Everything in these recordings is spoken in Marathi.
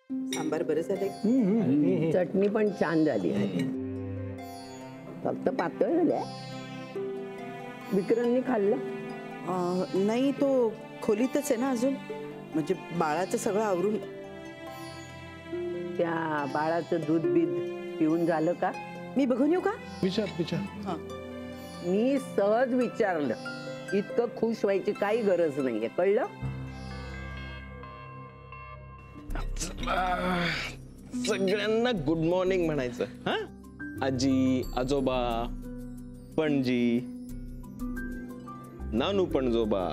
सांबार बरं झालंय. चटणी पण छान झाली आहे. फक्त पातळ झाल्या. विक्रांतनी खाल्लं? नाही, तो खोलीतच आहे ना अजून. म्हणजे बाळाचं सगळं आवरून. त्या बाळाचं दूध बीध पिऊन झालं का? मी बघून येऊ का? विचार. मी सहज विचारलं. इतकं खुश व्हायची काही गरज नाहीये, कळलं? सगळ्यांना गुड मॉर्निंग म्हणायचं. हा, आजी, आजोबा, पणजी, नानू पणजोबा,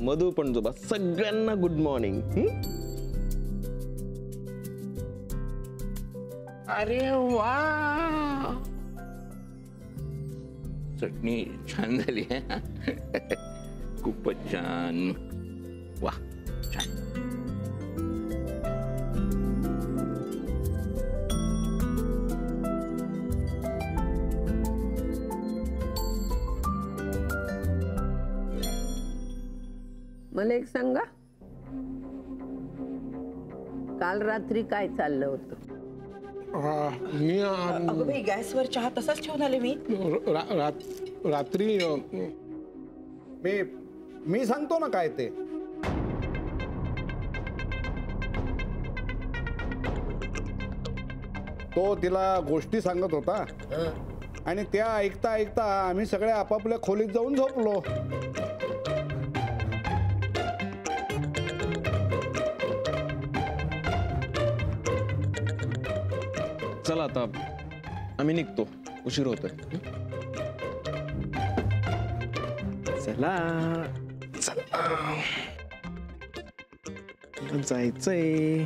मधू पणजोबा, सगळ्यांना गुड मॉर्निंग. अरे वा, चटणी छान झाली आहे. खूपच छान. वा, छान. मला एक सांगा, काल रात्री काय चाललं होतं? मी अगं बाई, गॅसवर चहा तसाच ठेवून आले मी. रात्री मी सांगतो ना काय ते. तो तिला गोष्टी सांगत होता आणि त्या ऐकता ऐकता आम्ही सगळे आपापल्या खोलीत जाऊन झोपलो. चला आता आम्ही निघतो, उशीर होतोय. चला जायचंय.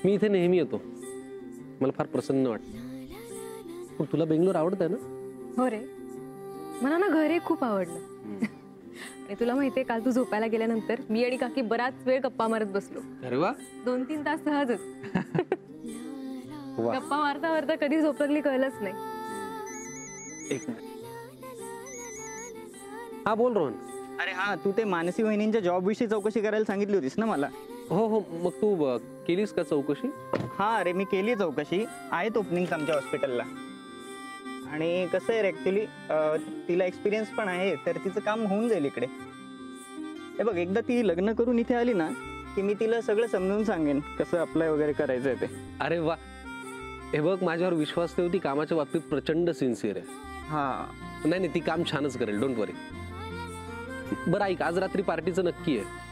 मी इथे नेहमी येतो, मला फार प्रसन्न वाटतं. पण तुला बेंगलोर आवडतंय ना? हो रे, मला ना घर खूप आवडलं. आणि तुला माहितीये, काल तू झोपायला गेल्यानंतर मी आणि काकी बराच वेळ गप्पा मारत बसलो. अरे वा, 2-3 तास सहजच. गप्पा मारता मारता कधी झोप लागली कळलंच नाही. एक मिनिट. हा बोल रोहन. अरे हा, तू ते मानसी वहिनींच्या जॉब विषयी चौकशी करायला सांगितली होतीस ना मला. हो हो, मग तू केलीस का चौकशी? हा अरे, मी केली चौकशी. आहेत ओपनिंग्स आमच्या हॉस्पिटलला. आणि कसं आहे ॲक्च्युली, तिला एक्सपिरियन्स पण आहे, तर तिचं काम होऊन जाईल इकडे. हे बघ, एकदा ती लग्न करून इथे आली ना की मी तिला सगळं समजून सांगेन कसं अप्लाय वगैरे करायचं आहे ते. अरे वा, हे बघ, माझ्यावर विश्वास ठेव. ती कामाच्या बाबतीत प्रचंड सिन्सिअर आहे. हा, नाही नाही, ती काम छानच करेल, डोंट वरी. बरं ऐक, आज रात्री पार्टीचं नक्की आहे,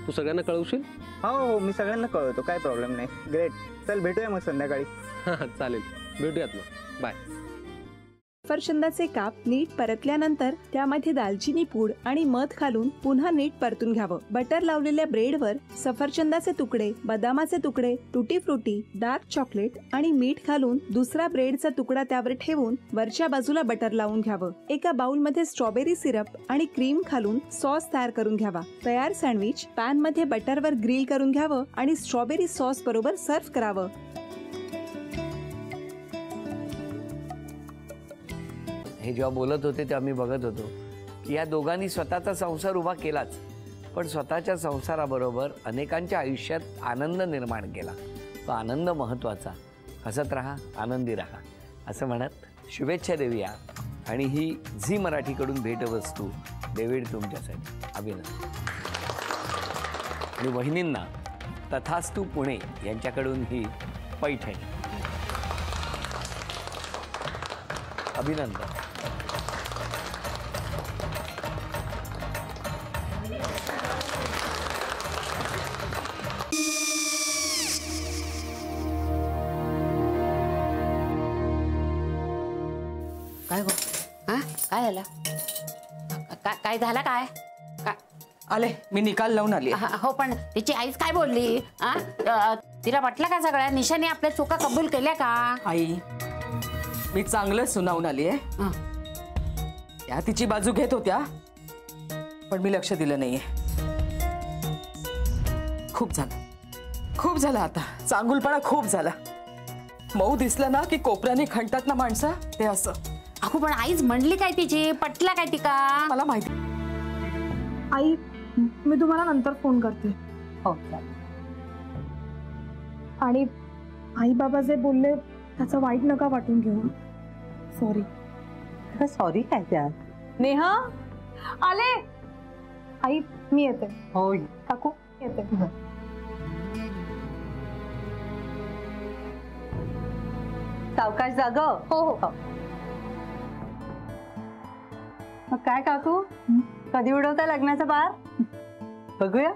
तू सगळ्यांना कळवशील? हो हो, मी सगळ्यांना कळवतो, काय प्रॉब्लेम नाही. ग्रेट, चल भेटूया मग संध्याकाळी. हां चालेल, भेटूयात मग, बाय. सफरचंदाचे काप नीट परतल्यानंतर त्यामध्ये दालचिनी पूड आणि मध घालून पुन्हा नीट परतून घ्यावं. बटर लावलेल्या ब्रेडवर सफरचंदाचे तुकडे, बदामाचे तुकडे, टुटी फ्रुटी, डार्क चॉकलेट आणि मीठ घालून दुसरा ब्रेडचा तुकडा त्यावर ठेवून वरच्या बाजूला बटर लावून घ्यावं. एका बाउलमध्ये स्ट्रॉबेरी सिरप आणि क्रीम घालून सॉस तयार करून घ्यावा. तयार सँडविच पॅन मध्ये बटरवर ग्रिल करून घ्यावं आणि स्ट्रॉबेरी सॉस बरोबर सर्व्ह करावं. हे जेव्हा बोलत होते तेव्हा मी बघत होतो की या दोघांनी स्वतःचा संसार उभा केलाच, पण स्वतःच्या संसाराबरोबर अनेकांच्या आयुष्यात आनंद निर्माण केला. तो आनंद महत्त्वाचा. हसत राहा, आनंदी राहा असं म्हणत शुभेच्छा देऊया. आणि ही झी मराठीकडून भेटवस्तू डेव्हिड तुमच्यासाठी. अभिनंदन. आणि वहिनींना तथास्तू पुणे यांच्याकडून ही पैठणी. अभिनंदन. काय गो? हा, काय झालं? काय झालं? काय आले, मी निकाल लावून आली. हो, पण तिची आईच काय बोलली? तिला वाटलं का सगळ्या निशाने आपल्या चुका कबूल केल्या का? आई, मी चांगलं सुनावून आली आहे. त्या तिची बाजू घेत होत्या, पण मी लक्ष दिलं नाहीये. खूप झालं. खूप झालं आता. चांगुलपणा खूप झाला. मऊ दिसलं ना की कोपऱ्याने खणतात ना माणसं, ते असं. अगो पण आईच म्हणली काय तिची, पटला काय ती का? मला माहिती. आई मी तुम्हाला नंतर फोन करते. हो आणि आई बाबा जे बोलले त्याचं वाईट नका वाटून घेऊ. सॉरी. सॉरी काय त्या? नेहा आले. आई मी येते. हो काकू येते. सावकाश जाग. हो हो. मग काय काकू, कधी उडवता लग्नाचा बार? बघूया.